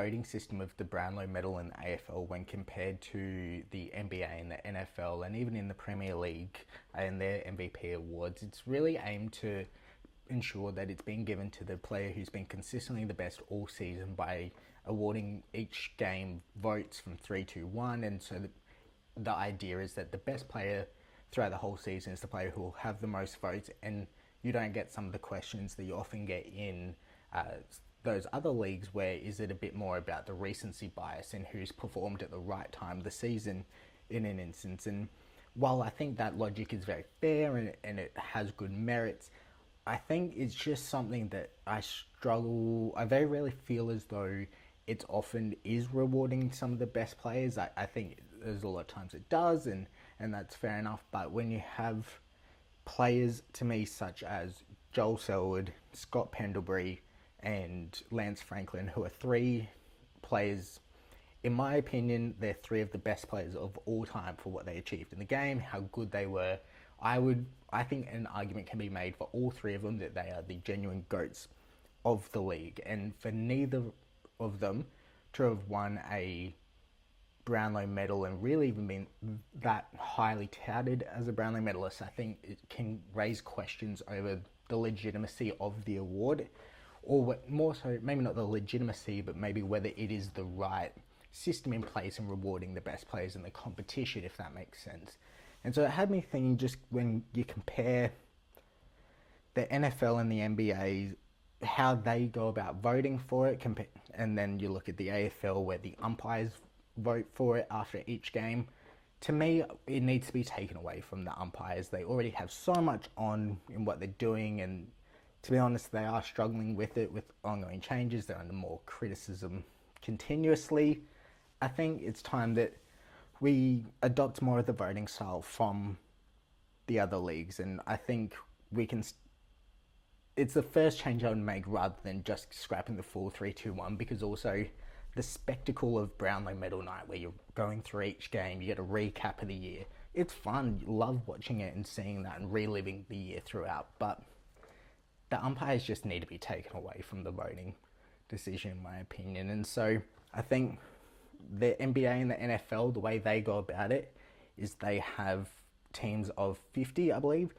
voting system of the Brownlow medal in the AFL when compared to the NBA and the NFL and even in the Premier League and their MVP awards, it's really aimed to ensure that it's being given to the player who's been consistently the best all season by awarding each game votes from 3 to 1. And so the idea is that the best player throughout the whole season is the player who will have the most votes, and you don't get some of the questions that you often get in those other leagues where is it a bit more about the recency bias and who's performed at the right time of the season in an instance. And while I think that logic is very fair and it has good merits, I think it's just something that I very rarely feel as though it often is rewarding some of the best players. I think there's a lot of times it does, and that's fair enough. But when you have players, to me, such as Joel Selwood, Scott Pendlebury, and Lance Franklin, who are three players, in my opinion, they're three of the best players of all time for what they achieved in the game, how good they were. I think an argument can be made for all three of them that they are the genuine GOATs of the league. And for neither of them to have won a Brownlow medal and really even been that highly touted as a Brownlow medalist, I think it can raise questions over the legitimacy of the award, or what, more so, maybe not the legitimacy, but maybe whether it is the right system in place in rewarding the best players in the competition, if that makes sense. And so it had me thinking, just when you compare the NFL and the NBA, how they go about voting for it, and then you look at the AFL where the umpires vote for it after each game. To me, it needs to be taken away from the umpires. They already have so much on in what they're doing, and to be honest, they are struggling with it with ongoing changes. They're under more criticism continuously. I think it's time that we adopt more of the voting style from the other leagues, and I think we can. It's the first change I would make rather than just scrapping the full 3-2-1, because also the spectacle of Brownlow medal night where you're going through each game, you get a recap of the year. It's fun. You love watching it and seeing that and reliving the year throughout, but the umpires just need to be taken away from the voting decision, in my opinion. And so I think the NBA and the NFL, the way they go about it is they have teams of 50, I believe.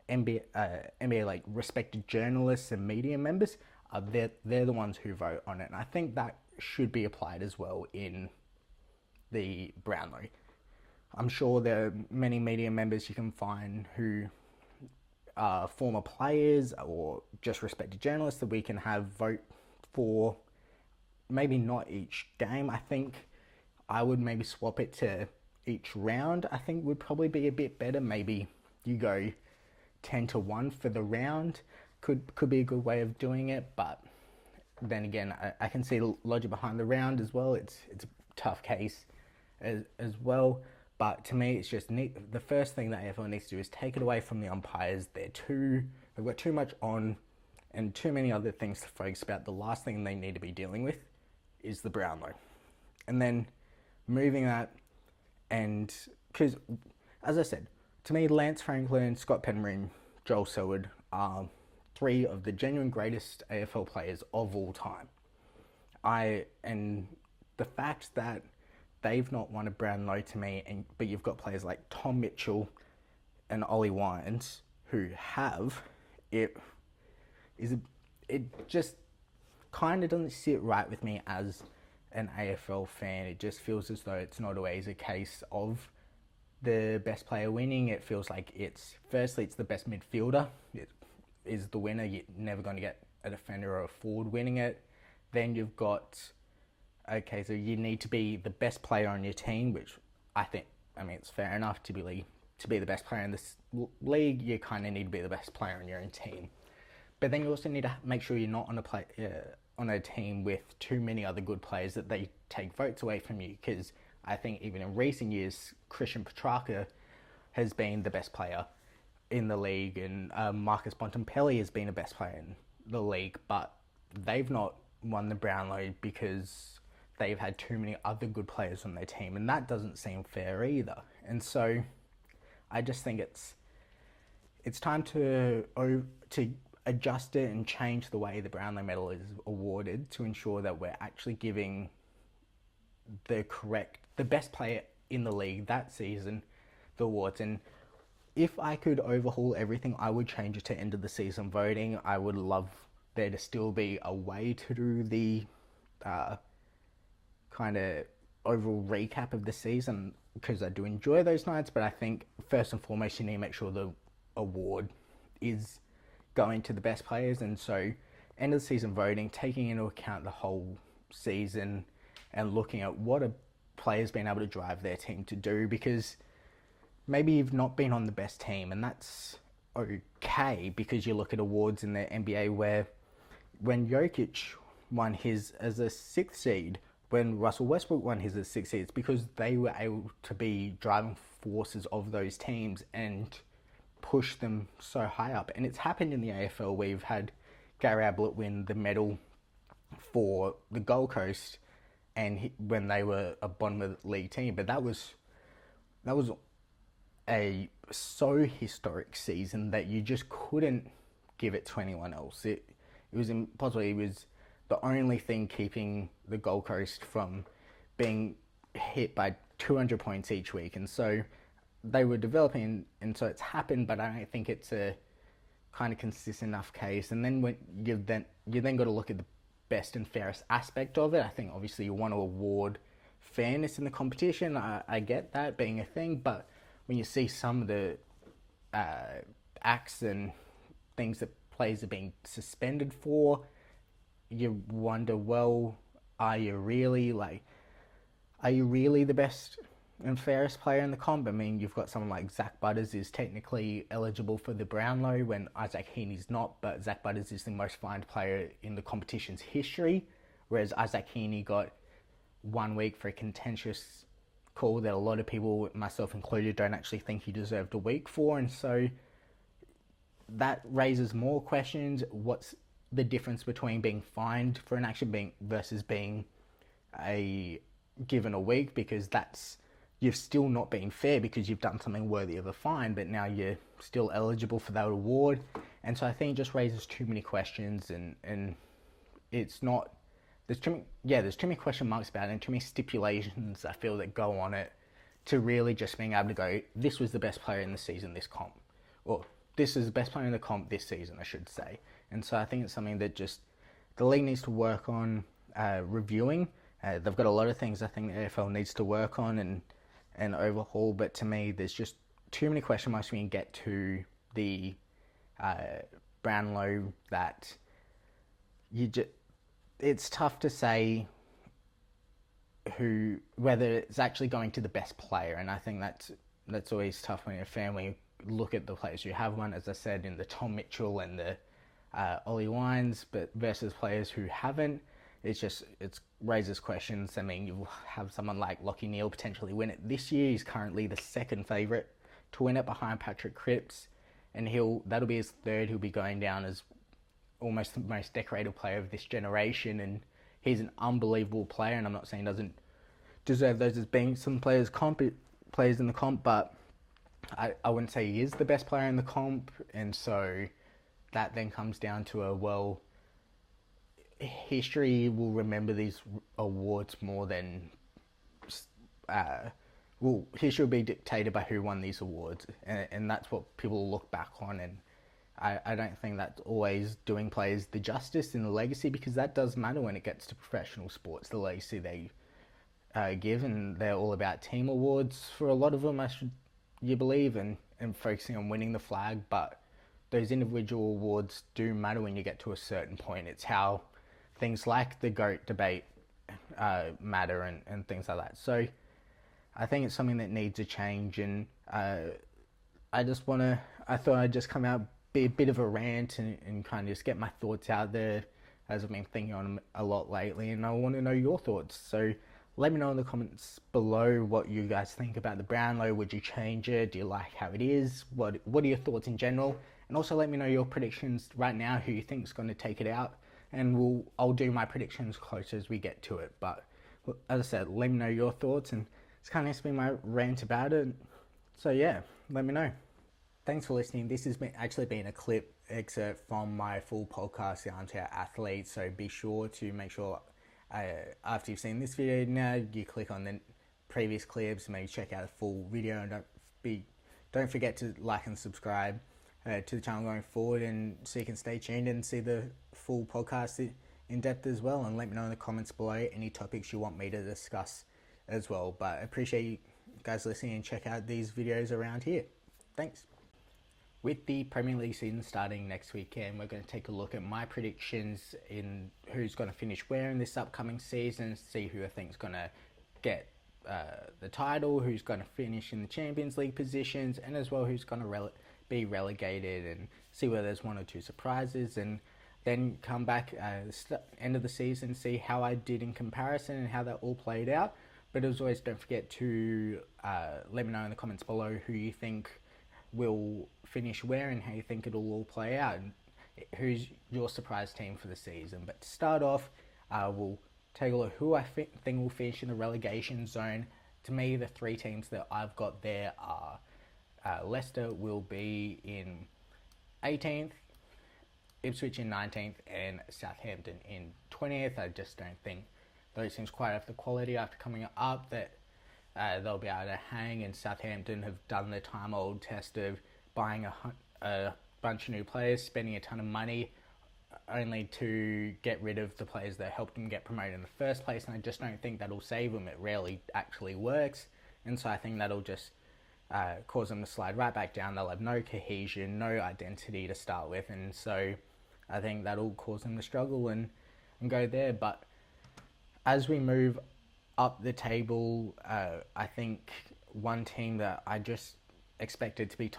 NBA like respected journalists and media members, they're the ones who vote on it. And I think that should be applied as well in the Brownlow. I'm sure there are many media members you can find who are former players or just respected journalists that we can have vote for, maybe not each game. I think I would maybe swap it to each round. I think would probably be a bit better. Maybe you go 10-1 for the round. Could be a good way of doing it, but then again, I can see the logic behind the round as well. It's a tough case as well. But to me, it's just the first thing that AFL needs to do is take it away from the umpires. They've got too much on and too many other things to focus about. The last thing they need to be dealing with is the Brownlow. And then moving that, and because, as I said, to me, Lance Franklin, Scott Penryn, Joel Selwood are three of the genuine greatest AFL players of all time. And the fact that they've not won a Brownlow, to me, but you've got players like Tom Mitchell and Ollie Wines who have, it just kind of doesn't sit right with me as an AFL fan. It just feels as though it's not always a case of the best player winning. It feels like it's the best midfielder. It is the winner. You're never going to get a defender or a forward winning it. Then you've got, okay, so you need to be the best player on your team, which it's fair enough to be the best player in this league. You kind of need to be the best player on your own team. But then you also need to make sure you're not on a team with too many other good players that they take votes away from you, because I think even in recent years, Christian Petrarca has been the best player in the league, and Marcus Bontempelli has been the best player in the league, but they've not won the Brownlow because they've had too many other good players on their team, and that doesn't seem fair either. And so I just think it's time to adjust it and change the way the Brownlow medal is awarded to ensure that we're actually giving the best player in the league that season the awards. And if I could overhaul everything, I would change it to end of the season voting. I would love there to still be a way to do the kind of overall recap of the season, because I do enjoy those nights, but I think first and foremost you need to make sure the award is going to the best players. And so end of the season voting, taking into account the whole season and looking at what a player's been able to drive their team to do, because maybe you've not been on the best team, and that's okay, because you look at awards in the NBA where when Jokic won his as a sixth seed, when Russell Westbrook won his as a sixth seed, it's because they were able to be driving forces of those teams and push them so high up. And it's happened in the AFL where you've had Gary Ablett win the medal for the Gold Coast, and when they were a bottom of the league team, but that was a so historic season that you just couldn't give it to anyone else. It was impossible. It was the only thing keeping the Gold Coast from being hit by 200 points each week, and so they were developing, and so it's happened. But I don't think it's a kind of consistent enough case. And then when you then got to look at the best and fairest aspect of it. I think obviously you want to award fairness in the competition. I get that being a thing, but when you see some of the acts and things that players are being suspended for, you wonder, well, are you really the best and fairest player in the comp? I mean, you've got someone like Zach Butters is technically eligible for the Brownlow when Isaac Heaney's not, but Zach Butters is the most fined player in the competition's history, whereas Isaac Heaney got 1 week for a contentious call that a lot of people, myself included, don't actually think he deserved a week for. And so that raises more questions. What's the difference between being fined for an action versus being given a week? Because you've still not been fair, because you've done something worthy of a fine, but now you're still eligible for that award. And so I think it just raises too many questions, and it's not, there's too many question marks about it, and too many stipulations I feel that go on it to really just being able to go, this was the best player in the season, this comp, or this is the best player in the comp this season, I should say. And so I think it's something that just the league needs to work on reviewing. They've got a lot of things I think the AFL needs to work on and overhaul, but to me there's just too many question marks when you get to the Brownlow that it's tough to say whether it's actually going to the best player. And I think that's always tough when you're a fan, when you look at the players you have won, as I said, in the Tom Mitchell and the Ollie Wines, but versus players who haven't. It raises questions. I mean, you have someone like Lachie Neale potentially win it this year. He's currently the second favourite to win it behind Patrick Cripps, and that'll be his third. He'll be going down as almost the most decorated player of this generation, and he's an unbelievable player. And I'm not saying he doesn't deserve those as being some players in the comp, but I wouldn't say he is the best player in the comp. And so that then comes down to history will remember these awards more than history will be dictated by who won these awards, and that's what people look back on. And I don't think that's always doing players the justice in the legacy, because that does matter when it gets to professional sports, the legacy they give, and they're all about team awards for a lot of them, you believe, and focusing on winning the flag. But those individual awards do matter when you get to a certain point. It's how things like the GOAT debate matter and things like that. So I think it's something that needs a change, and I thought I'd just come out, be a bit of a rant and kind of just get my thoughts out there, as I've been thinking on them a lot lately, and I want to know your thoughts. So let me know in the comments below what you guys think about the Brownlow. Would you change it? Do you like how it is? What are your thoughts in general? And also let me know your predictions right now, who you think is going to take it out, and I'll do my predictions closer as we get to it. But as I said, let me know your thoughts, and it's kind of been my rant about it. So yeah, let me know. thanks for listening. This has actually been a clip excerpt from my full podcast, The Armchair Athlete. So be sure to make sure after you've seen this video now, you click on the previous clips, maybe check out the full video, and don't forget to like and subscribe to the channel going forward, and so you can stay tuned and see the full podcast in depth as well. And let me know in the comments below any topics you want me to discuss as well. But I appreciate you guys listening, and check out these videos around here. Thanks. With the Premier League season starting next weekend, we're going to take a look at my predictions in who's going to finish where in this upcoming season, see who I think is going to get the title, who's going to finish in the Champions League positions, and as well who's going to be relegated, and see whether there's one or two surprises, and then come back at the end of the season, see how I did in comparison and how that all played out. But as always, don't forget to let me know in the comments below who you think will finish where and how you think it'll all play out, and who's your surprise team for the season. But to start off, we'll take a look who I think will finish in the relegation zone. To me, the three teams that I've got there are Leicester will be in 18th, Ipswich in 19th, and Southampton in 20th. I just don't think those teams quite have the quality after coming up that they'll be able to hang, and Southampton have done the time-old test of buying a bunch of new players, spending a ton of money, only to get rid of the players that helped them get promoted in the first place, and I just don't think that'll save them. It rarely actually works, and so I think that'll just cause them to slide right back down. They'll have no cohesion, no identity to start with, and so I think that'll cause them to struggle and go there. But as we move up the table, I think one team that I just expected to be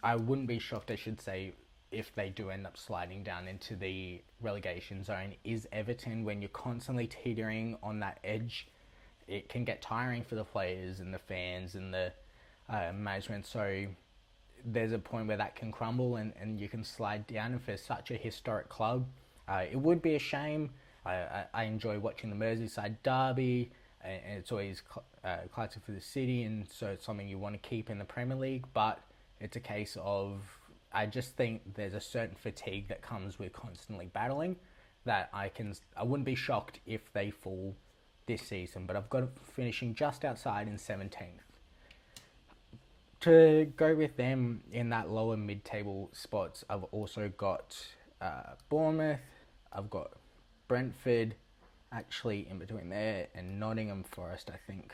I wouldn't be shocked, I should say, if they do end up sliding down into the relegation zone, is Everton. When you're constantly teetering on that edge, it can get tiring for the players and the fans and the management. So there's a point where that can crumble and you can slide down. And for such a historic club, it would be a shame. I enjoy watching the Merseyside derby, and it's always classic for the city, and so it's something you want to keep in the Premier League. But it's a case of, I just think there's a certain fatigue that comes with constantly battling that I wouldn't be shocked if they fall this season, but I've got it finishing just outside in 17th. To go with them in that lower mid-table spots, I've also got Bournemouth, I've got Brentford, actually in between there, and Nottingham Forest. I think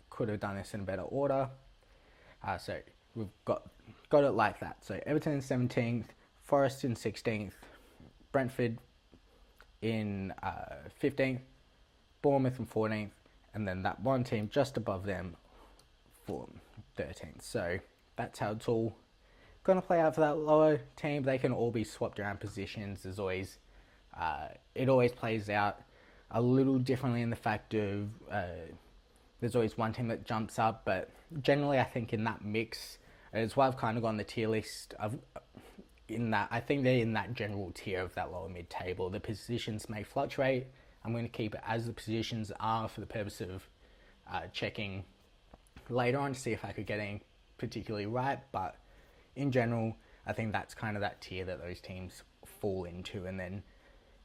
could have done this in a better order. So we've got it like that. So Everton in 17th, Forest in 16th, Brentford in 15th, Bournemouth in 14th, and then that one team just above them for 13th. So that's how it's all going to play out for that lower team. They can all be swapped around positions. There's always it always plays out a little differently in the fact of there's always one team that jumps up, but generally I think in that mix, it's why I've kind of gone the tier list of I think they're in that general tier of that lower mid-table. The positions may fluctuate. I'm going to keep it as the positions are for the purpose of checking later on to see if I could get any particularly right, but in general, I think that's kind of that tier that those teams fall into. And then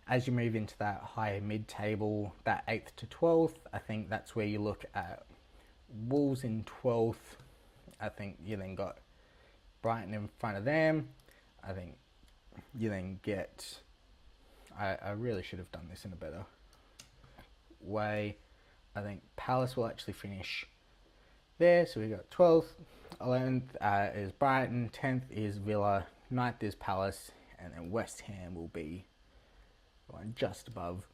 as you move into that higher mid-table, that 8th to 12th, I think that's where you look at Wolves in 12th. I think you then got Brighton in front of them. I think you then get... I really should have done this in a better way. I think Palace will actually finish there. So we got 12th, 11th is Brighton, 10th is Villa, 9th is Palace, and then West Ham will be one just above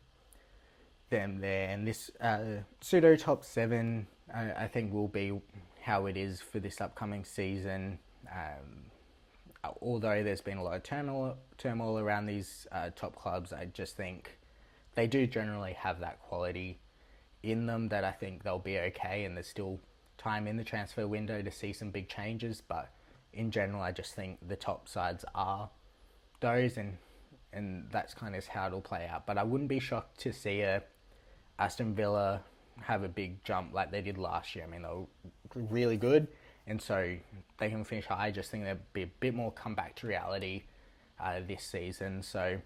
them there. And this pseudo top 7, I think, will be how it is for this upcoming season. Although there's been a lot of turmoil around these top clubs, I just think they do generally have that quality in them that I think they'll be okay, and there's still time in the transfer window to see some big changes. But in general, I just think the top sides are those, and that's kind of how it'll play out. But I wouldn't be shocked to see Aston Villa have a big jump like they did last year. I mean, they were really good, and so they can finish high. I just think there'll be a bit more comeback to reality this season. So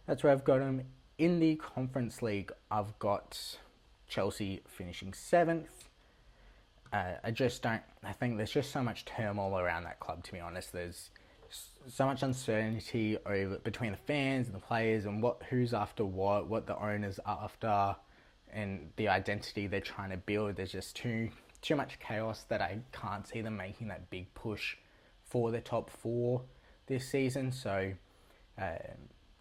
that's where I've got them. In the Conference League, I've got Chelsea finishing 7th. I think there's just so much turmoil around that club, to be honest. There's so much uncertainty between the fans and the players and who's after what the owners are after, and the identity they're trying to build. There's just too much chaos that I can't see them making that big push for the top 4 this season. So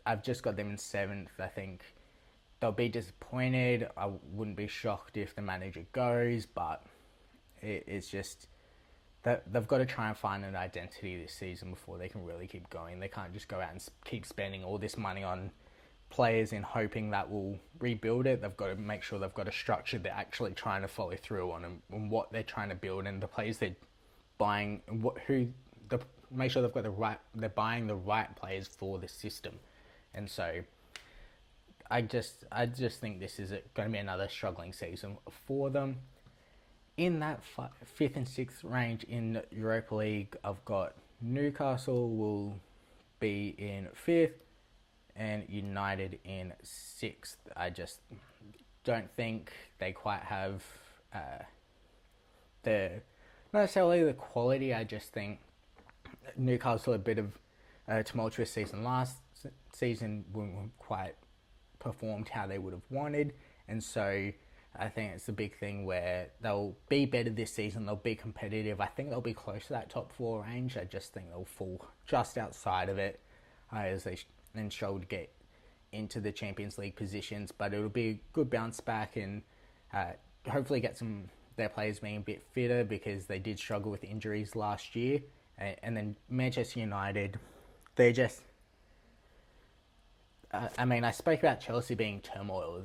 I've just got them in 7th. I think they'll be disappointed. I wouldn't be shocked if the manager goes, but it's just that they've got to try and find an identity this season before they can really keep going. They can't just go out and keep spending all this money on players in hoping that will rebuild it. They've got to make sure they've got a structure they're actually trying to follow through on, and what they're trying to build, and the players they're buying, and make sure they're buying the right players for the system. And so I just think this is going to be another struggling season for them. In that 5th and 6th range in Europa League, I've got Newcastle will be in 5th and United in 6th. I just don't think they quite have not necessarily the quality. I just think Newcastle a bit of a tumultuous season last season, wouldn't quite performed how they would have wanted, and so I think it's a big thing where they'll be better this season. They'll be competitive. I think they'll be close to that top 4 range. I just think they'll fall just outside of it as they struggle to get into the Champions League positions. But it'll be a good bounce back, and hopefully get their players being a bit fitter, because they did struggle with injuries last year. And then Manchester United, they're just... I spoke about Chelsea being turmoil.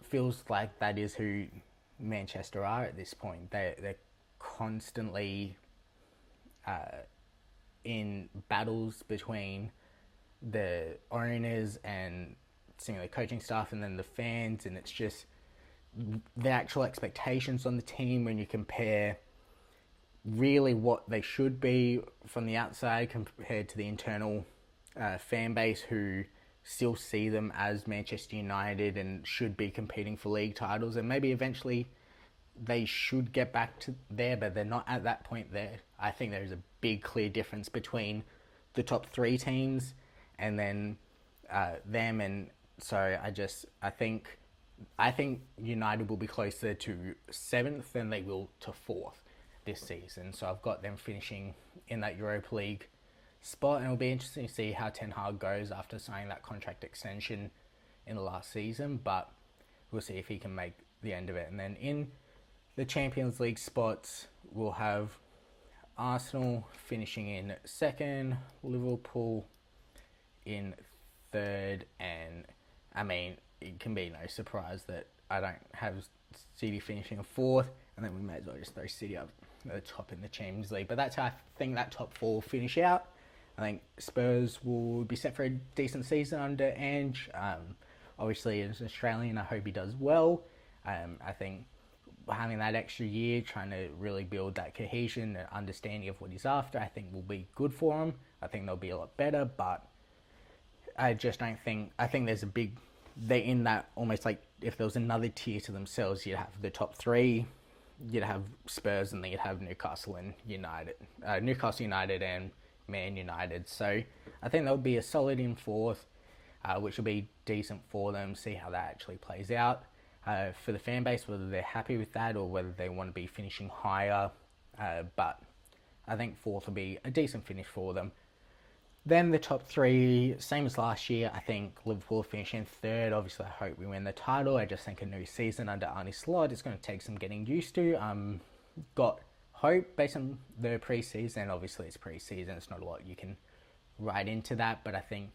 Feels like that is who Manchester are at this point. They're constantly in battles between the owners and the coaching staff, and then the fans, and it's just the actual expectations on the team when you compare really what they should be from the outside compared to the internal fan base who still see them as Manchester United and should be competing for league titles, and maybe eventually they should get back to there, but they're not at that point there. I think there's a big clear difference between the top 3 teams and then them, and so I think United will be closer to 7th than they will to 4th this season. So I've got them finishing in that Europa League spot, and it'll be interesting to see how Ten Hag goes after signing that contract extension in the last season, but we'll see if he can make the end of it. And then in the Champions League spots, we'll have Arsenal finishing in 2nd, Liverpool in 3rd, and it can be no surprise that I don't have City finishing in 4th, and then we may as well just throw City up at the top in the Champions League. But that's how I think that top 4 will finish out. I think Spurs will be set for a decent season under Ange. Obviously, as an Australian, I hope he does well. I think having that extra year, trying to really build that cohesion and understanding of what he's after, I think will be good for him. I think they'll be a lot better, but I just don't think... I think there's a big... They're in that almost like if there was another tier to themselves, you'd have the top 3, you'd have Spurs, and then you'd have Newcastle and United. Newcastle United and Man United. So I think they'll be a solid in 4th, which will be decent for them. See how that actually plays out for the fan base, whether they're happy with that or whether they want to be finishing higher. But I think 4th will be a decent finish for them. Then the top 3, same as last year. I think Liverpool finishing 3rd. Obviously, I hope we win the title. I just think a new season under Arne Slot is going to take some getting used to. Got hope based on the pre-season. Obviously, it's pre-season. It's not a lot you can write into that, but I think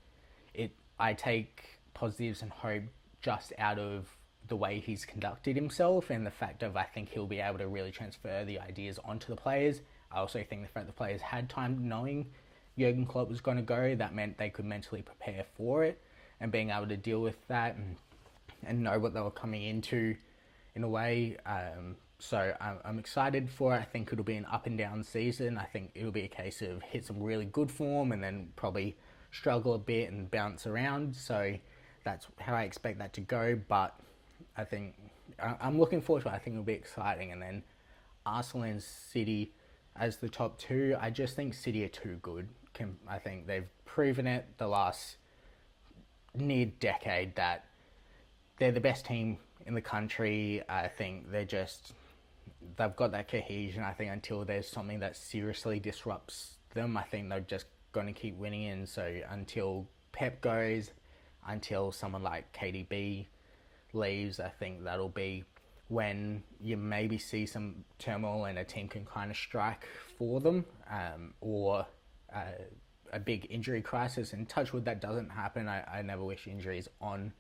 I take positives and hope just out of the way he's conducted himself and the fact of I think he'll be able to really transfer the ideas onto the players. I also think the fact the players had time knowing Jurgen Klopp was going to go, that meant they could mentally prepare for it, and being able to deal with that and know what they were coming into in a way. So I'm excited for it. I think it'll be an up and down season. I think it'll be a case of hit some really good form and then probably struggle a bit and bounce around. So that's how I expect that to go. But I think I'm looking forward to it. I think it'll be exciting. And then Arsenal and City as the top two. I just think City are too good. I think they've proven it the last near decade that they're the best team in the country. I think they've got that cohesion. I think until there's something that seriously disrupts them, I think they're just going to keep winning. And so until Pep goes, until someone like KDB leaves, I think that'll be when you maybe see some turmoil and a team can kind of strike for them, or a big injury crisis. And touch wood, that doesn't happen. I never wish injuries on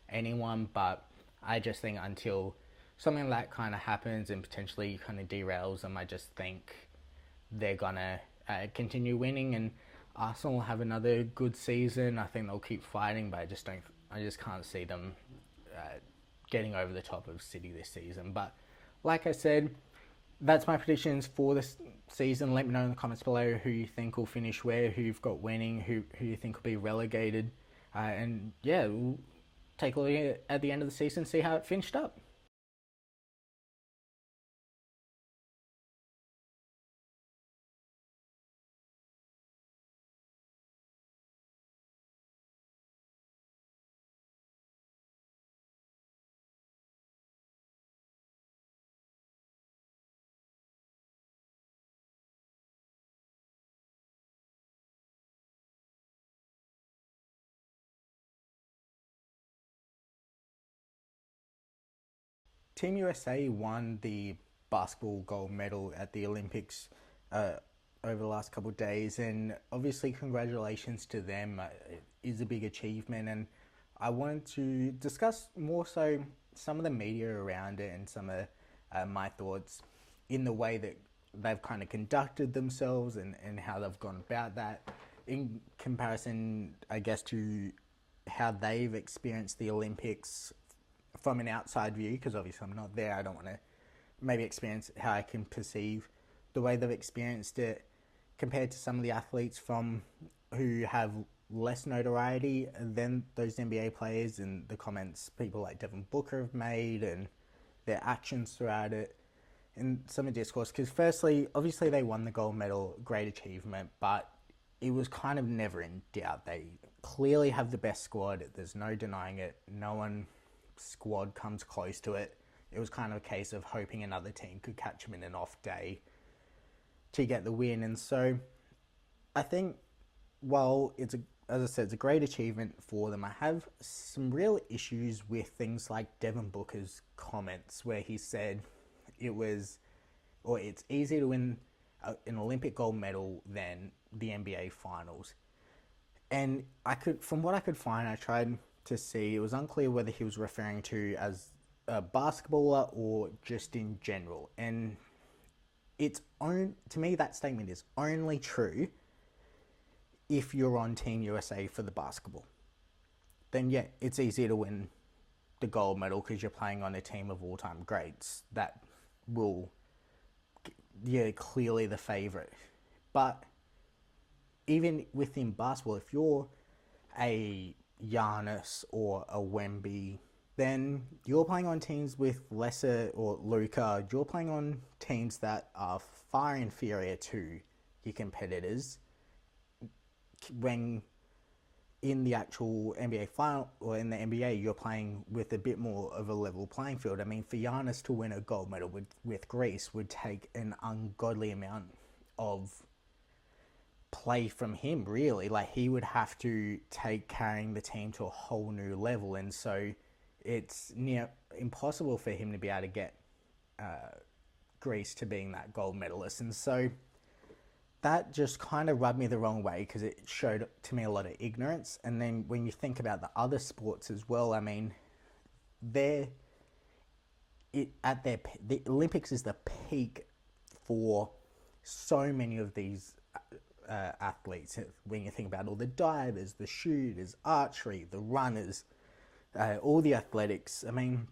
anyone, but I just think until something like that kind of happens and potentially kind of derails them, I just think they're gonna continue winning, and Arsenal will have another good season. I think they'll keep fighting, but I just can't see them getting over the top of City this season. But like I said, that's my predictions for this season. Let me know in the comments below who you think will finish where, who you've got winning, who you think will be relegated. And yeah, we'll take a look at the end of the season, see how it finished up. Team USA won the basketball gold medal at the Olympics uh, over the last couple of days, and obviously congratulations to them. It is a big achievement, and I wanted to discuss more so some of the media around it and some of my thoughts in the way that they've kind of conducted themselves, and how they've gone about that in comparison, I guess, to how they've experienced the Olympics from an outside view, because obviously I'm not there. I don't want to maybe experience how I can perceive the way they've experienced it compared to some of the athletes from who have less notoriety than those NBA players, and the comments people like Devin Booker have made and their actions throughout it and some of the discourse. Because firstly, obviously they won the gold medal, great achievement, but it was kind of never in doubt. They clearly have the best squad. There's no denying it. No one squad comes close to it. It was kind of a case of hoping another team could catch them in an off day to get the win. And so I think while as I said, it's a great achievement for them, I have some real issues with things like Devin Booker's comments where he said it's easier to win an Olympic gold medal than the NBA finals. And from what I could find, I tried to see, it was unclear whether he was referring to as a basketballer or just in general. And to me, that statement is only true if you're on Team USA for the basketball. Then yeah, it's easier to win the gold medal because you're playing on a team of all-time greats that you're clearly the favorite. But even within basketball, if you're a Giannis or a Wemby, then you're playing on teams with lesser, or Luka, you're playing on teams that are far inferior to your competitors. When in the actual NBA final, or in the NBA, you're playing with a bit more of a level playing field. I mean, for Giannis to win a gold medal with Greece would take an ungodly amount of play from him, really. Like, he would have to take carrying the team to a whole new level, and so it's near impossible for him to be able to get Greece to being that gold medalist. And so that just kind of rubbed me the wrong way, because it showed to me a lot of ignorance. And then when you think about the other sports as well, I mean, the Olympics is the peak for so many of these athletes. When you think about all the divers, the shooters, archery, the runners, all the athletics, I mean,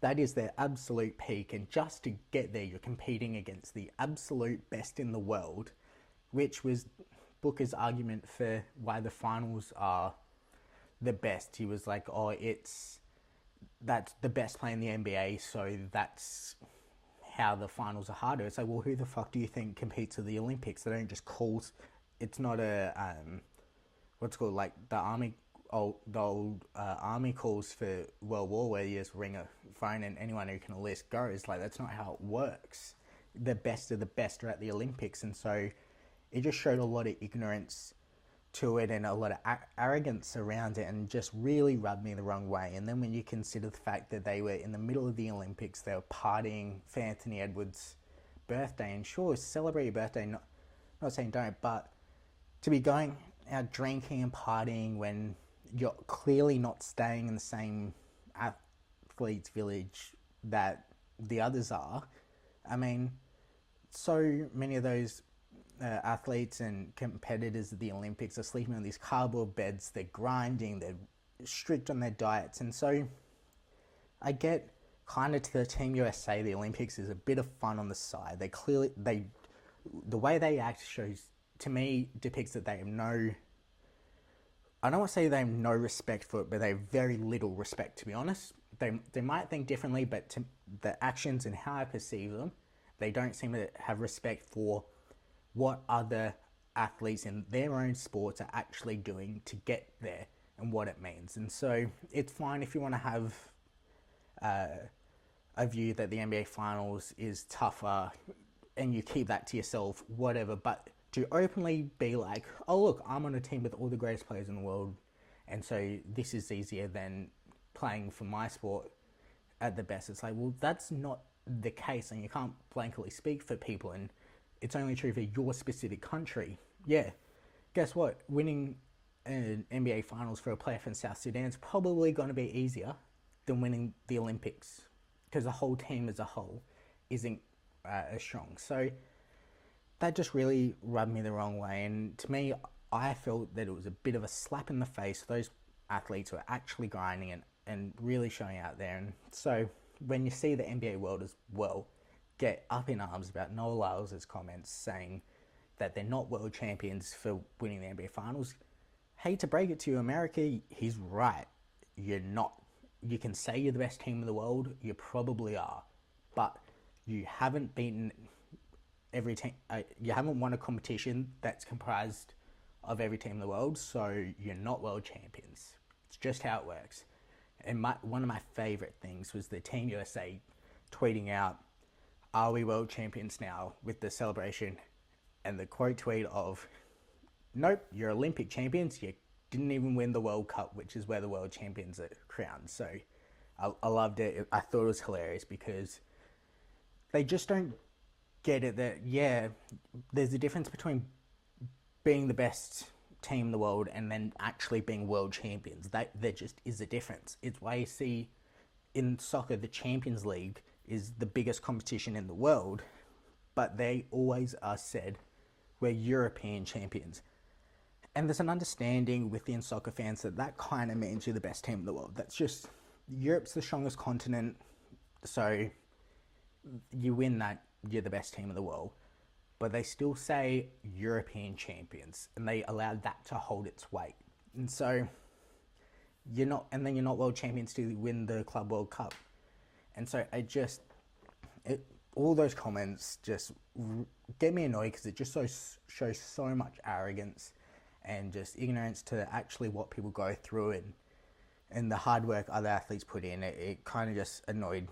that is their absolute peak, and just to get there, you're competing against the absolute best in the world, which was Booker's argument for why the finals are the best. He was like, oh, that's the best player in the NBA, so that's how the finals are harder. It's like, well, who the fuck do you think competes at the Olympics? They don't just call. It's not a what's it called, like the old army calls for World War, where you just ring a phone and anyone who can enlist goes. Like, that's not how it works. The best of the best are at the Olympics, and so it just showed a lot of ignorance to it and a lot of arrogance around it, and just really rubbed me the wrong way. And then when you consider the fact that they were in the middle of the Olympics, they were partying for Anthony Edwards' birthday, and sure, celebrate your birthday, not saying don't, but to be going out drinking and partying when you're clearly not staying in the same athletes' village that the others are. I mean, so many of those athletes and competitors at the Olympics are sleeping on these cardboard beds, they're grinding, they're strict on their diets, and so I get kind of to the Team USA, the Olympics is a bit of fun on the side. The way they act shows, to me, depicts that they have I don't want to say they have no respect for it, but they have very little respect, to be honest. They might think differently, but to the actions and how I perceive them, they don't seem to have respect for what other athletes in their own sports are actually doing to get there and what it means. And so it's fine if you want to have a view that the NBA Finals is tougher and you keep that to yourself, whatever, but to openly be like, oh look, I'm on a team with all the greatest players in the world, and so this is easier than playing for my sport at the best. It's like, well, that's not the case, and you can't blanketly speak for people, and it's only true for your specific country. Yeah, guess what? Winning an NBA Finals for a player from South Sudan is probably going to be easier than winning the Olympics, because the whole team as a whole isn't as strong. So that just really rubbed me the wrong way, and to me, I felt that it was a bit of a slap in the face. Those athletes were actually grinding and really showing out there. And so when you see the NBA world as well get up in arms about Noah Lyles' comments saying that they're not world champions for winning the NBA Finals, hate to break it to you, America, he's right. You're not. You can say you're the best team in the world, you probably are, but you haven't beaten every team. You haven't won a competition that's comprised of every team in the world, so you're not world champions. It's just how it works. And one of my favourite things was the Team USA tweeting out, "Are we world champions now?" with the celebration, and the quote tweet of, "Nope, you're Olympic champions. You didn't even win the World Cup, which is where the world champions are crowned." So I loved it. I thought it was hilarious because they just don't get it that, yeah, there's a difference between being the best team in the world and then actually being world champions. There just is a difference. It's why you see in soccer the Champions League is the biggest competition in the world, but they always are said, we're European champions. And there's an understanding within soccer fans that kind of means you're the best team in the world. That's just, Europe's the strongest continent, so you win that, you're the best team in the world. But they still say European champions, and they allow that to hold its weight. And so you're not world champions to win the Club World Cup. And so all those comments just get me annoyed, because it just shows so much arrogance and just ignorance to actually what people go through and the hard work other athletes put in. It kind of just annoyed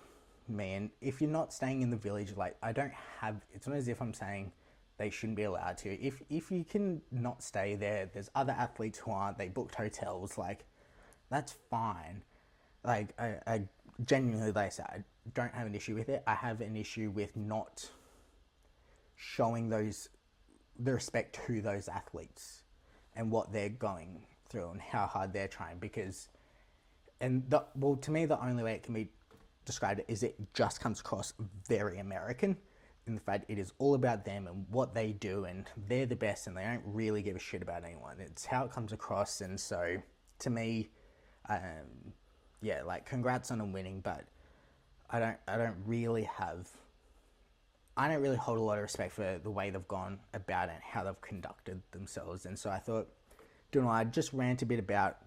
me. And if you're not staying in the village, like, it's not as if I'm saying they shouldn't be allowed to. If you can not stay there, there's other athletes who aren't, they booked hotels, like, that's fine. Like, I genuinely, like I said, I don't have an issue with it. I have an issue with not showing the respect to those athletes and what they're going through and how hard they're trying, because, to me, the only way it can be described is it just comes across very American, in the fact it is all about them and what they do, and they're the best and they don't really give a shit about anyone. It's how it comes across. And so to me, congrats on them winning, but I don't really hold a lot of respect for the way they've gone about it and how they've conducted themselves. And so I thought, I'd just rant a bit about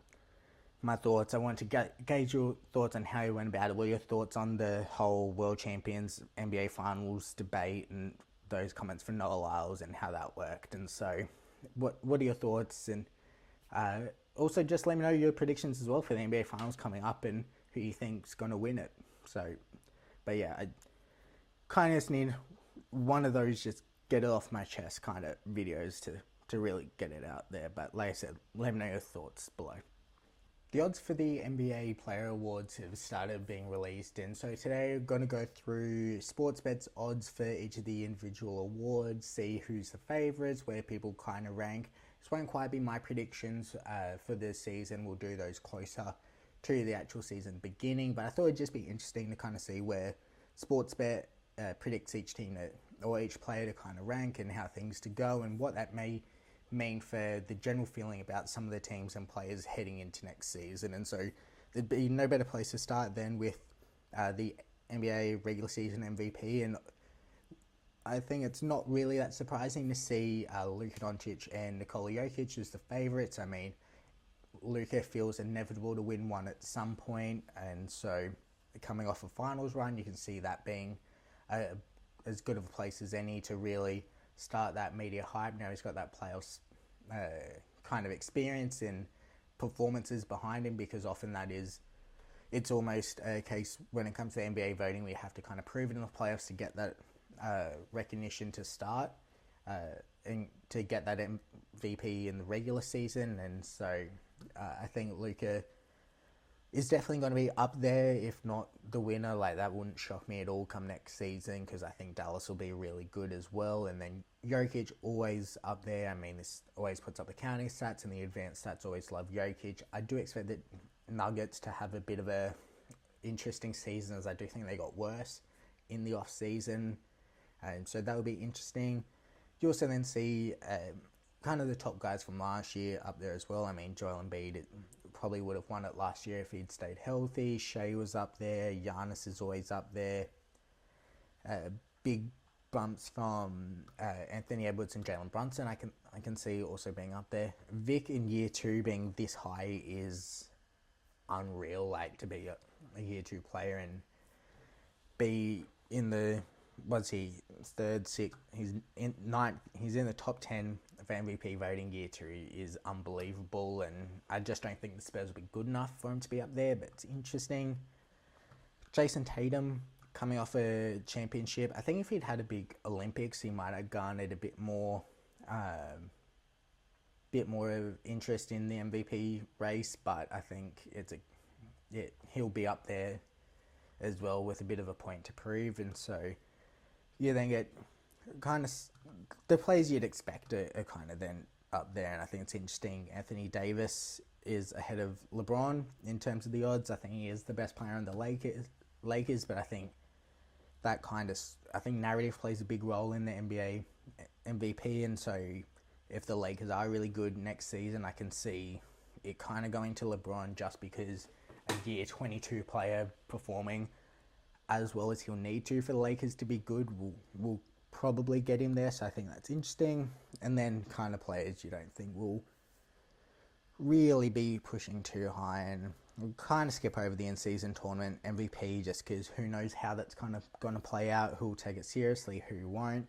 my thoughts. I wanted to gauge your thoughts on how you went about it. What are your thoughts on the whole World Champions NBA Finals debate and those comments from Noah Lyles and how that worked? And so, what are your thoughts? And also, just let me know your predictions as well for the NBA Finals coming up and who you think's going to win it. So, but yeah, I kind of just need one of those just get it off my chest kind of videos to really get it out there. But like I said, let me know your thoughts below. The odds for the NBA Player Awards have started being released, and so today we're going to go through Sportsbet's odds for each of the individual awards, see who's the favourites, where people kind of rank. This won't quite be my predictions for this season. We'll do those closer to the actual season beginning, but I thought it'd just be interesting to kind of see where Sportsbet predicts each team or each player to kind of rank and how things to go and what that may mean for the general feeling about some of the teams and players heading into next season. And so there'd be no better place to start than with the NBA regular season MVP. And I think it's not really that surprising to see Luka Doncic and Nikola Jokic as the favourites. I mean, Luka feels inevitable to win one at some point, and so coming off a finals run, you can see that being as good of a place as any to really start that media hype. Now he's got that playoffs kind of experience and performances behind him, because often it's almost a case when it comes to NBA voting, we have to kind of prove it in the playoffs to get that recognition to start and to get that MVP in the regular season. And so I think Luka is definitely going to be up there, if not the winner. Like, that wouldn't shock me at all come next season, because I think Dallas will be really good as well. And then Jokic always up there. I mean, this always puts up the counting stats, and the advanced stats always love Jokic. I do expect that Nuggets to have a bit of a interesting season, as I do think they got worse in the off season, and so that will be interesting. You also then see kind of the top guys from last year up there as well. I mean, Joel Embiid probably would have won it last year if he'd stayed healthy. Shea was up there. Giannis is always up there. Big bumps from Anthony Edwards and Jalen Brunson I can see also being up there. Vic in year 2 being this high is unreal. Like, to be a year 2 player and be in the third, sixth, he's in ninth, he's in the top 10 for MVP voting year 2 is unbelievable, and I just don't think the Spurs will be good enough for him to be up there, but it's interesting. Jason Tatum coming off a championship. I think if he'd had a big Olympics, he might have garnered a bit more interest in the MVP race, but I think he'll be up there as well with a bit of a point to prove. And so you then get kind of the players you'd expect are kind of then up there, and I think it's interesting. Anthony Davis is ahead of LeBron in terms of the odds. I think he is the best player on the Lakers, but I think that I think narrative plays a big role in the NBA MVP, and so if the Lakers are really good next season, I can see it kind of going to LeBron, just because a year 22 player performing as well as he'll need to for the Lakers to be good will probably get him there. So I think that's interesting. And then kind of players you don't think will really be pushing too high, and we'll kind of skip over the in-season tournament MVP, just because who knows how that's kind of going to play out, who will take it seriously, who won't.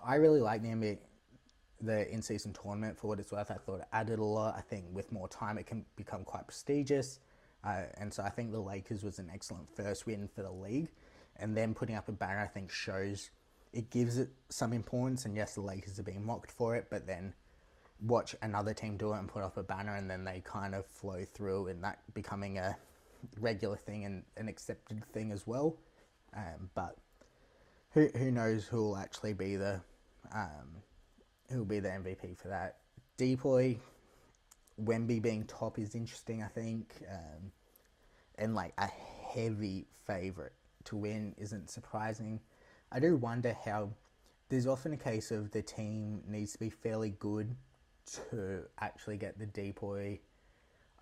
I really like the in-season tournament for what it's worth. I thought it added a lot. I think with more time it can become quite prestigious. And so I think the Lakers was an excellent first win for the league. And then putting up a banner, I think, it gives it some importance. And yes, the Lakers are being mocked for it, but then watch another team do it and put up a banner, and then they kind of flow through, and that becoming a regular thing and an accepted thing as well. But who knows who will actually be the MVP for that. Depoy, Wemby being top is interesting, I think, and like a heavy favourite to win isn't surprising. I do wonder how there's often a case of the team needs to be fairly good to actually get the Depoy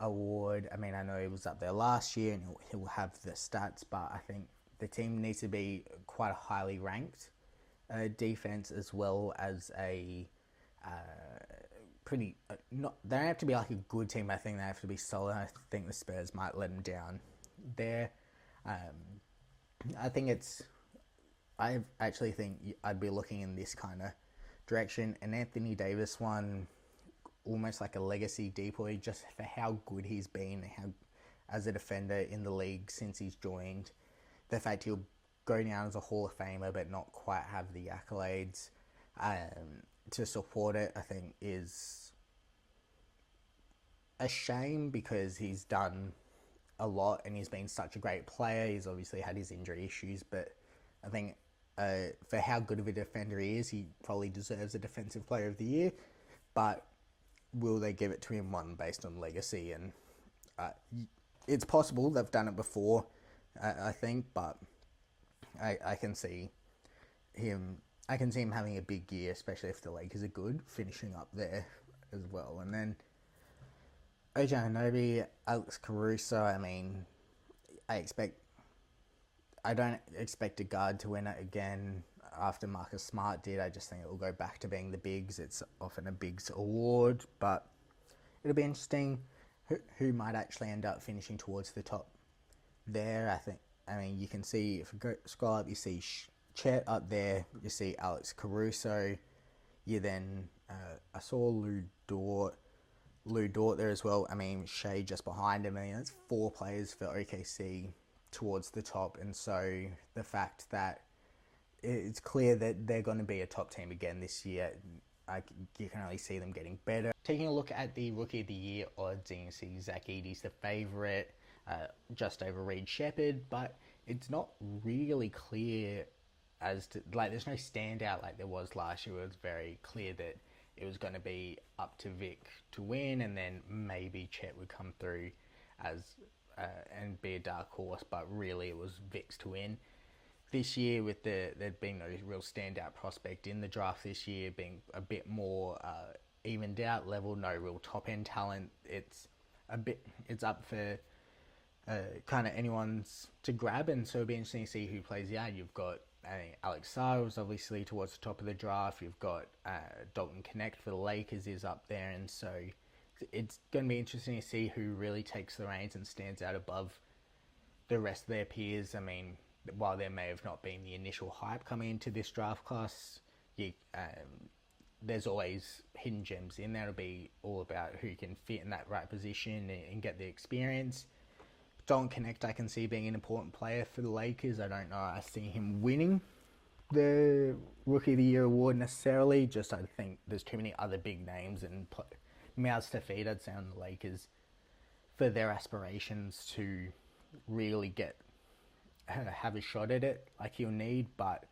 award. I mean, I know he was up there last year and he'll have the stats, but I think the team needs to be quite a highly ranked defense, as well as a pretty not. They don't have to be like a good team. I think they have to be solid. I think the Spurs might let them down there. I think it's. I actually think I'd be looking in this kind of direction. And Anthony Davis won almost like a legacy deeply, just for how good he's been, how as a defender in the league since he's joined. The fact he'll go down as a Hall of Famer but not quite have the accolades to support it, I think is a shame, because he's done a lot and he's been such a great player. He's obviously had his injury issues, but I think for how good of a defender he is, he probably deserves a Defensive Player of the Year. But will they give it to him, one based on legacy? And it's possible. They've done it before, I think, but I can see him. I can see him having a big year, especially if the Lakers are good, finishing up there as well. And then OG Anunoby, Alex Caruso. I mean, I don't expect a guard to win it again after Marcus Smart did. I just think it will go back to being the bigs. It's often a bigs award, but it'll be interesting who might actually end up finishing towards the top there. I mean, you can see, if you scroll up, you see Chet up there, you see Alex Caruso, you then, I saw Lou Dort there as well. I mean, Shea just behind him. I mean, that's 4 players for OKC towards the top, and so the fact that it's clear that they're going to be a top team again this year, you can only see them getting better. Taking a look at the Rookie of the Year odds, you can see Zach Edey's the favourite, just over Reed Shepherd, but it's not really clear as to, like, there's no standout like there was last year. It was very clear that it was going to be up to Vic to win, and then maybe Chet would come through as and be a dark horse, but really it was Vic's to win. This year, with there'd been no real standout prospect in the draft this year, being a bit more evened out level, no real top end talent. It's up for kind of anyone's to grab, and so it'll be interesting to see who plays out. You've got Alex Sarr was obviously towards the top of the draft. You've got Dalton Connect for the Lakers is up there, and so it's going to be interesting to see who really takes the reins and stands out above the rest of their peers. I mean, while there may have not been the initial hype coming into this draft class, there's always hidden gems in there. It'll be all about who can fit in that right position and get the experience. Dalton Connect, I can see being an important player for the Lakers. I don't know, I see him winning the Rookie of the Year award necessarily. Just I think there's too many other big names and mouths to feed, I'd say, on the Lakers for their aspirations to really have a shot at it like he'll need. But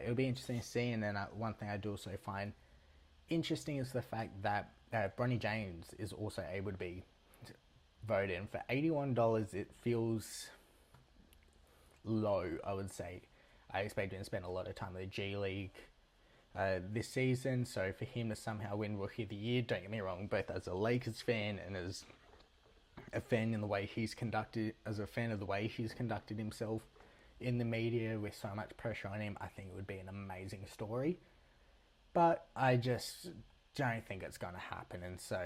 it'll be interesting to see. And then one thing I do also find interesting is the fact that Bronny James is also able to be voted in. For $81, it feels low, I would say. I expect him to spend a lot of time in the G League this season, so for him to somehow win Rookie of the Year, don't get me wrong, both as a Lakers fan and as a fan of the way he's conducted himself in the media with so much pressure on him, I think it would be an amazing story. But I just don't think it's going to happen, and so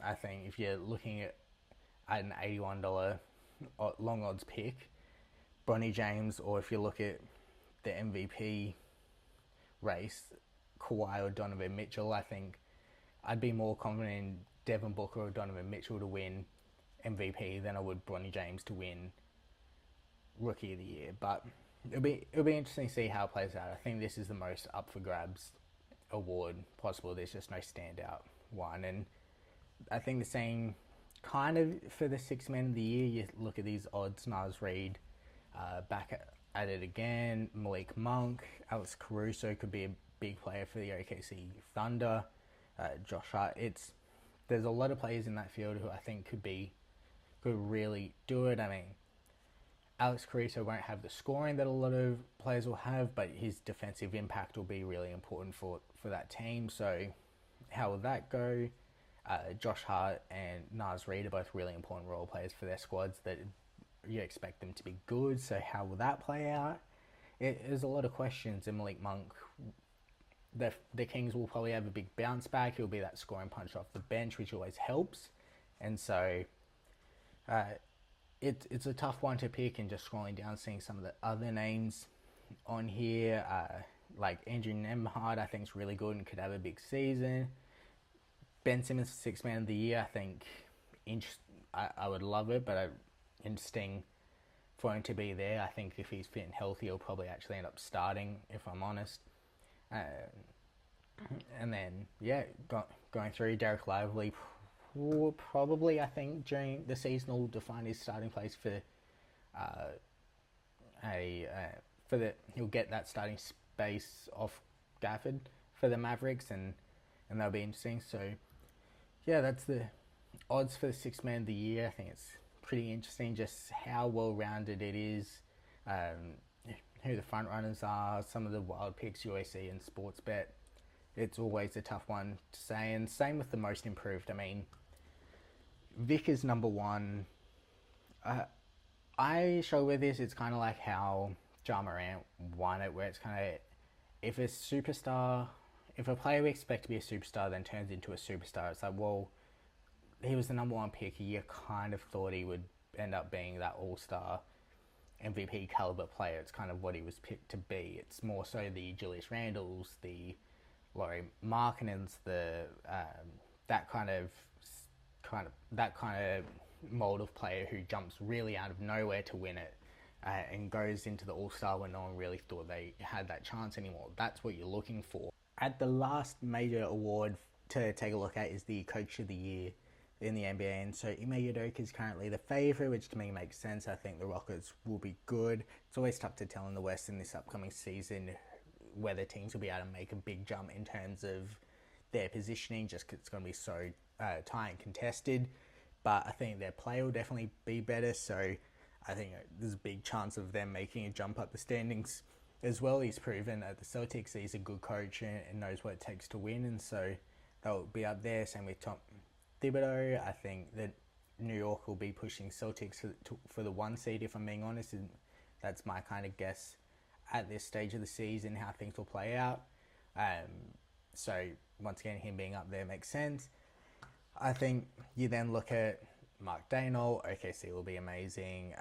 I think if you're looking at an $81 long odds pick, Bronny James, or if you look at the MVP race, Kawhi or Donovan Mitchell, I think I'd be more confident in Devin Booker or Donovan Mitchell to win MVP than I would Bronny James to win Rookie of the Year. But it'll be interesting to see how it plays out. I think this is the most up for grabs award possible. There's just no standout one, and I think the same kind of for the Sixth Man of the Year. You look at these odds: Naz Reid back at it again, Malik Monk, Alex Caruso could be a big player for the OKC Thunder, Josh Hart. There's a lot of players in that field who I think could really do it. I mean, Alex Caruso won't have the scoring that a lot of players will have, but his defensive impact will be really important for that team. So how will that go? Josh Hart and Naz Reid are both really important role players for their squads that you expect them to be good. So how will that play out? There's a lot of questions. And Malik Monk, the Kings will probably have a big bounce back. He'll be that scoring punch off the bench, which always helps. And so it's a tough one to pick. And just scrolling down, seeing some of the other names on here, like Andrew Nemhard, I think is really good and could have a big season. Ben Simmons, Sixth Man of the Year, I think I would love it, but interesting for him to be there. I think if he's fit and healthy, he'll probably actually end up starting, if I'm honest. And then, going through, Derek Lively probably, I think, during the season will define his starting place for he'll get that starting space off Gafford for the Mavericks, and that'll be interesting. So, yeah, that's the odds for the Sixth Man of the Year. I think it's pretty interesting just how well-rounded it is, who the front runners are, some of the wild picks you always see in Sportsbet. It's always a tough one to say, and same with the most improved. I mean, Vic is number one. I struggle with this. It's kind of like how Ja Morant won it, where it's kind of, if a player we expect to be a superstar then turns into a superstar, it's like, well, he was the number one pick. You kind of thought he would end up being that all-star MVP caliber player. It's kind of what he was picked to be. It's more so the Julius Randles, the Lauri Markkanens, that kind of mold of player who jumps really out of nowhere to win it, and goes into the All-Star when no one really thought they had that chance anymore. That's what you're looking for. At the last major award to take a look at is the Coach of the Year in the NBA, and so Ime Udoka is currently the favourite, which to me makes sense. I think the Rockets will be good. It's always tough to tell in the West in this upcoming season whether teams will be able to make a big jump in terms of their positioning, just because it's going to be so tight and contested. But I think their play will definitely be better, so I think there's a big chance of them making a jump up the standings as well. He's proven at the Celtics he's a good coach and knows what it takes to win, and so they'll be up there. Same with Tom Thibodeau. I think that New York will be pushing Celtics for the one seed, if I'm being honest, and that's my kind of guess at this stage of the season, how things will play out. So once again, him being up there makes sense. I think you then look at Mark Daigneault. OKC will be amazing.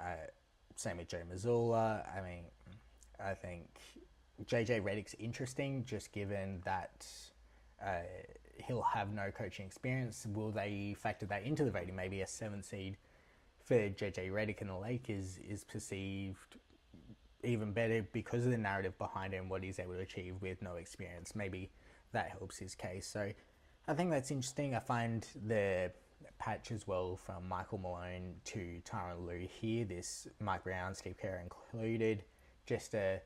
Same with Joe Mazzulla. I mean, I think JJ Redick's interesting, just given that he'll have no coaching experience. Will they factor that into the rating? Maybe a 7th seed for JJ Redick in the Lakers is perceived even better because of the narrative behind him, what he's able to achieve with no experience. Maybe that helps his case. So I think that's interesting. I find the patch as well from Michael Malone to Tyronn Lue here, this Mike Brown, Steve Kerr included, just a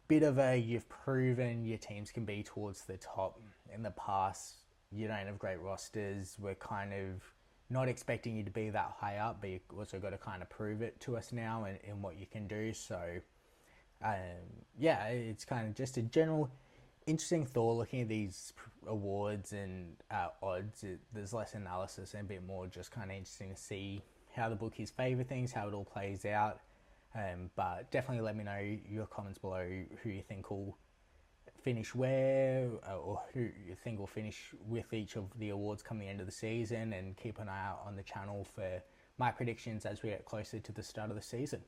bit of a, you've proven your teams can be towards the top. In the past, you don't have great rosters. We're kind of not expecting you to be that high up, but you've also got to kind of prove it to us now in what you can do. So, it's kind of just a general interesting thought looking at these awards and odds. There's less analysis and a bit more just kind of interesting to see how the bookies favour things, how it all plays out. But definitely let me know your comments below who you think will finish where, or who you think will finish with each of the awards come the end of the season, and keep an eye out on the channel for my predictions as we get closer to the start of the season.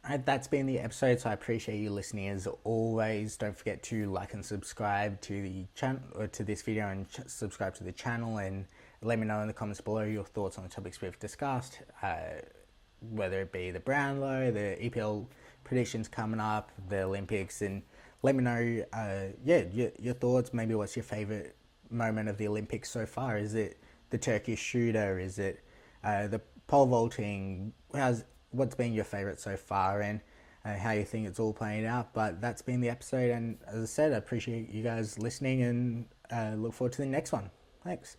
Alright, that's been the episode, so I appreciate you listening as always. Don't forget to like and subscribe to the channel, or to this video, and subscribe to the channel, and let me know in the comments below your thoughts on the topics we've discussed, whether it be the Brownlow, the EPL predictions coming up, the Olympics, and let me know your thoughts. Maybe what's your favourite moment of the Olympics so far? Is it the Turkish shooter? Is it the pole vaulting? What's been your favourite so far, and how you think it's all playing out? But that's been the episode, and as I said, I appreciate you guys listening, and look forward to the next one. Thanks.